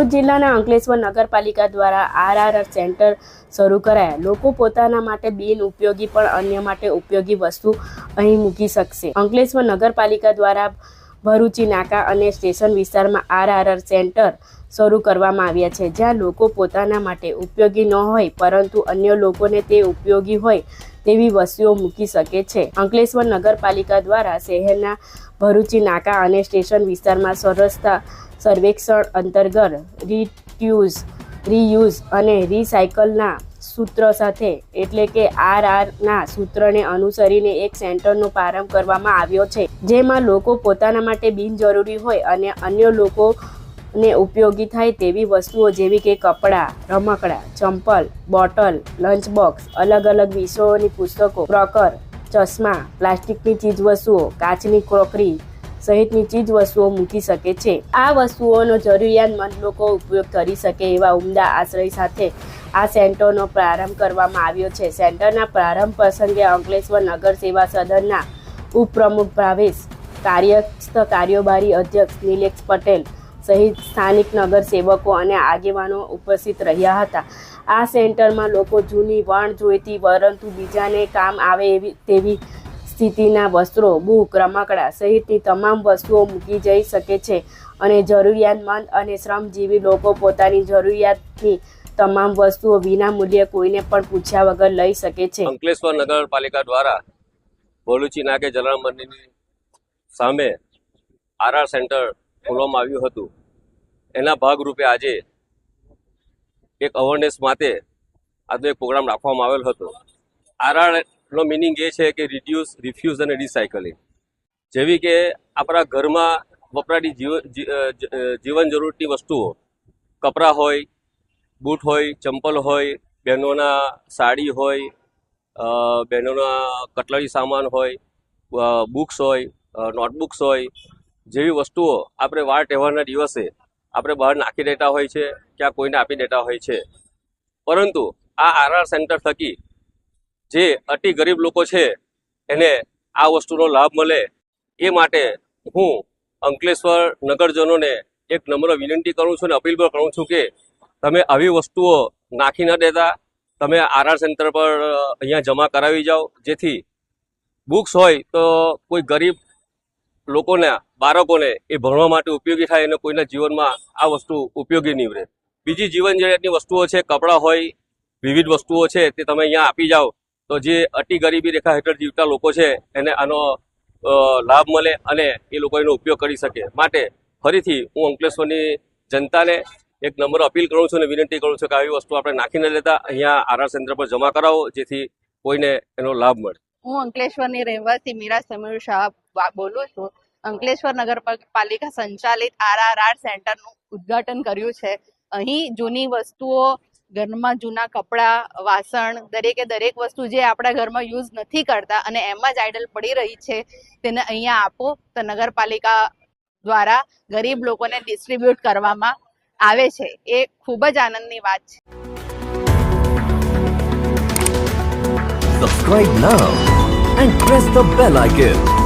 ભરૂચ જિલ્લાના અંકલેશ્વર નગરપાલિકા દ્વારા આરઆર સેન્ટર શરૂ કરાયા। લોકો પોતાના માટે બિન ઉપયોગી પણ અન્ય માટે ઉપયોગી વસ્તુ અહીં મૂકી શકશે। અંકલેશ્વર નગરપાલિકા દ્વારા ભરૂચી નાકા અને સ્ટેશન વિસ્તારમાં આરઆર સેન્ટર શરૂ કરવામાં આવ્યા છે, જ્યાં લોકો પોતાના માટે ઉપયોગી ન હોય પરંતુ અન્ય લોકોને તે ઉપયોગી હોય તેવી વસ્તુઓ મૂકી શકે છે। અંકલેશ્વર નગરપાલિકા દ્વારા શહેરના ભરૂચી નાકા અને સ્ટેશન વિસ્તારમાં સરસતા સર્વેક્ષણ અંતર્ગત રીયુઝ અને રીસાયકલના સૂત્ર સાથે એટલે કે આરઆરના સૂત્રને અનુસરીને એક સેન્ટરનો પ્રારંભ કરવામાં આવ્યો છે, જેમાં લોકો પોતાના માટે બિનજરૂરી હોય અને અન્ય લોકોને ઉપયોગી થાય તેવી વસ્તુઓ જેવી કે કપડાં, રમકડાં, ચંપલ, બોટલ, લંચ બોક્સ, અલગ અલગ વિષયોની પુસ્તકો, ક્રોકર, ચશ્મા, પ્લાસ્ટિકની ચીજવસ્તુઓ, કાચની ક્રોકરી સહિતની ચીજ વસ્તુઓ મૂકી શકે છે। આ વસ્તુઓનો જરૂરિયાતમંદ લોકો ઉપયોગ કરી શકે એવા ઉમદા આશ્રય સાથે આ સેન્ટરનો પ્રારંભ કરવામાં આવ્યો છે। સેન્ટરના પ્રારંભ પ્રસંગે અંકલેશ્વર નગર સેવા સદનના ઉપપ્રમુખ ભાવેશ, કાર્યસ્થ કાર્યકારી અધ્યક્ષ નિલેશ પટેલ સહિત સ્થાનિક નગર સેવકો અને આગેવાનો ઉપસ્થિત રહ્યા હતા। આ સેન્ટરમાં લોકો જૂની વણ જોઈતી પરંતુ બીજાને કામ આવે તેવી સ્થિતિના વસ્ત્રો, બુક, રમકડા સહિતની તમામ વસ્તુઓ મૂકી જઈ શકે છે અને જરૂરિયાતમંદ અને શ્રમજીવી લોકો પોતાની જરૂરિયાતની તમામ વસ્તુઓ વિના મૂલ્યે કોઈને પણ પૂછ્યા વગર લઈ શકે છે। અંકલેશ્વર નગરપાલિકા દ્વારા ભરૂચી નાકે જલારામ મંદિરની સામે આરઆર સેન્ટર ખોલવામાં આવ્યું હતું। એના ભાગરૂપે આજે એક અવેરનેસ માટે આજનો એક પ્રોગ્રામ રાખવામાં આવેલ હતો। આરઆર નો મિનિંગ એ છે કે રિડ્યુસ, રિફ્યુઝ અને રિસાયકલિંગ। જેવી કે આપણા ઘરમાં વપરાતી જીવન જરૂરતની વસ્તુઓ, કપડાં હોય, બૂટ હોય, ચંપલ હોય, બહેનોના સાડી હોય, બહેનોના કટલરી સામાન હોય, બુક્સ હોય, નોટબુક્સ હોય, જેવી વસ્તુઓ આપણે વાર તહેવારના દિવસે આપણે બહાર નાખી દેતા હોય છે, ક્યાં કોઈને આપી દેતા હોય છે। પરંતુ આ આરઆર સેન્ટર થકી જે અતિ ગરીબ લોકો છે એને આ વસ્તુનો લાભ મળે એ માટે હું અંકલેશ્વર નગરજનોને એક નમ્ર વિનંતી કરું છું અને અપીલ પણ કરું છું કે તમે આવી વસ્તુઓ નાખી ન દેતા, તમે આરઆર સેન્ટર પર અહીંયા જમા કરાવી જાઓ, જેથી બુક્સ હોય તો કોઈ ગરીબ લોકોના બાળકોને એ ભણવા માટે ઉપયોગી થાય અને કોઈના જીવનમાં આ વસ્તુ ઉપયોગી નીવડે। બીજી જીવન જરૂરિયાતની વસ્તુઓ છે, કપડાં હોય, વિવિધ વસ્તુઓ છે તે તમે અહીંયા આપી જાઓ તો જે અતિ ગરીબી રેખા હેઠળ જીવતા લોકો છે એને આનો લાભ મળે અને એ લોકો એનો ઉપયોગ કરી શકે। માટે ફરીથી હું અંકલેશ્વરની જનતાને એક નમ્ર અપીલ કરું છું અને વિનંતી કરું છું કે આવી વસ્તુ આપણે નાખી ન લેતા, અહીંયા આરઆર સેન્ટર પર જમા કરાવો જેથી કોઈને એનો લાભ મળે। હું અંકલેશ્વરની રહેવાસી મીરા સમીર શાહ બોલું છું। અંકલેશ્વર નગરપાલિકા સંચાલિત આરઆર સેન્ટરનું ઉદ્ઘાટન કર્યું છે। અહીં જૂની વસ્તુઓ, ઘરમાં જૂના કપડાં, વાસણ, દરેક વસ્તુ જે આપણા ઘરમાં યુઝ નથી કરતા અને એમ જ આઇડલ પડી રહી છે તેને અહીંયા આપો તો નગરપાલિકા દ્વારા ગરીબ લોકોને ડિસ્ટ્રીબ્યુટ કરવામાં આવે છે। એ ખૂબ જ આનંદની વાત છે। Subscribe now and press the bell icon.